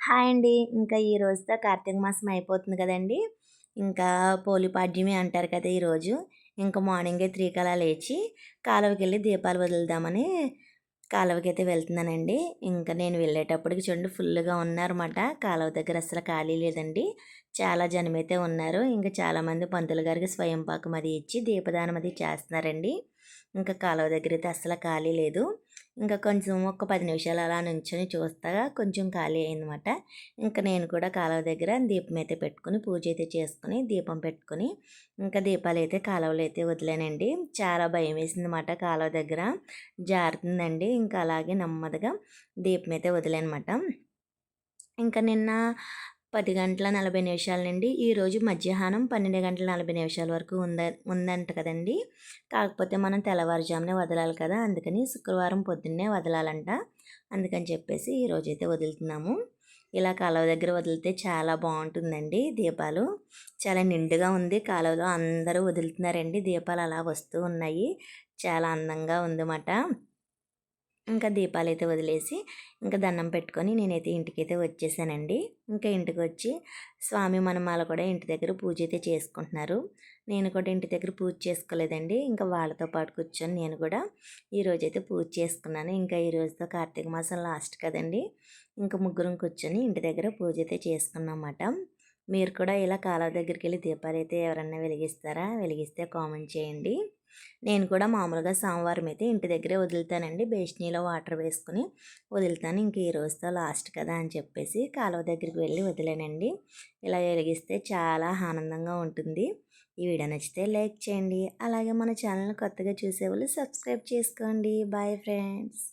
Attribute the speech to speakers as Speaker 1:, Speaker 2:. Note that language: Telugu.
Speaker 1: హాయ్ అండి. ఇంకా ఈ రోజుతో కార్తీక మాసం అయిపోతుంది కదండీ! ఇంకా పోలిపాడ్యమి అంటారు కదా ఈరోజు. ఇంకా మార్నింగే 3 కలా లేచి కాలువకెళ్ళి దీపాలు వదులుదామని కాలువకైతే వెళ్తున్నానండి. ఇంకా నేను వెళ్ళేటప్పటికి చూడండి ఫుల్‌గా ఉన్నారన్నమాట. కాలువ దగ్గర అస్సలు ఖాళీ లేదండి. చాలా జనమైతే ఉన్నారు. ఇంకా చాలామంది పంతులు గారికి స్వయం పాకం అది ఇచ్చి దీపదానం అది చేస్తున్నారండి. ఇంకా కాలువ దగ్గర అయితే అస్సలు ఖాళీ లేదు. ఇంకా కొంచెం ఒక 10 నిమిషాలు అలా నుంచొని చూస్తాగా కొంచెం ఖాళీ అయిందన్నమాట. ఇంకా నేను కూడా కాలువ దగ్గర దీపం అయితే పెట్టుకొని పూజ అయితే చేసుకొని దీపం పెట్టుకొని ఇంకా దీపాలు అయితే కాలువలో అయితే వదిలానండి. చాలా భయం వేసిందన్నమాట. కాలువ దగ్గర జారుతుందండి. ఇంకా అలాగే నెమ్మదిగా దీపం అయితే వదిలానమాట. ఇంకా నిన్న 10 గంటల 40 నిమిషాల నుండి ఈరోజు మధ్యాహ్నం 12 గంటల 40 నిమిషాల వరకు ఉందంట కదండి. కాకపోతే మనం తెల్లవారుజామునే వదలాలి కదా, అందుకని శుక్రవారం పొద్దున్నే వదలాలంట. అందుకని చెప్పేసి ఈరోజైతే వదులుతున్నాము. ఇలా కాలువ దగ్గర వదిలితే చాలా బాగుంటుందండి. దీపాలు చాలా నిండుగా ఉంది. కాలువలో అందరూ వదులుతున్నారండి. దీపాలు అలా వస్తూ ఉన్నాయి. చాలా అందంగా ఉందన్నమాట. ఇంకా దీపాలైతే వదిలేసి ఇంకా దండం పెట్టుకొని నేనైతే ఇంటికైతే వచ్చేసానండి. ఇంకా ఇంటికి వచ్చి స్వామి మనమాల కూడా ఇంటి దగ్గర పూజ అయితే చేసుకుంటున్నారు. నేను కూడా ఇంటి దగ్గర పూజ చేసుకోలేదండి. ఇంకా వాళ్ళతో పాటు కూర్చొని నేను కూడా ఈరోజైతే పూజ చేసుకున్నాను. ఇంకా ఈ రోజుతో కార్తీక మాసం లాస్ట్ కదండి. ఇంకా ముగ్గురం కూర్చొని ఇంటి దగ్గర పూజ అయితే చేసుకున్నమాట. మీరు కూడా ఇలా కాలువ దగ్గరికి వెళ్ళి దీపాలు అయితే ఎవరన్నా వెలిగిస్తారా? వెలిగిస్తే కామెంట్ చేయండి. నేను కూడా మామూలుగా సోమవారం అయితే ఇంటి దగ్గరే వదులుతానండి. బేషనీలో వాటర్ వేసుకుని వదులుతాను. ఇంక ఈ రోజుతో లాస్ట్ కదా అని చెప్పేసి కాలువ దగ్గరికి వెళ్ళి వదిలేనండి. ఇలా వెలిగిస్తే చాలా ఆనందంగా ఉంటుంది. ఈ వీడియో నచ్చితే లైక్ చేయండి. అలాగే మన ఛానల్ కొత్తగా చూసేవాళ్ళు సబ్స్క్రైబ్ చేసుకోండి. Bye friends.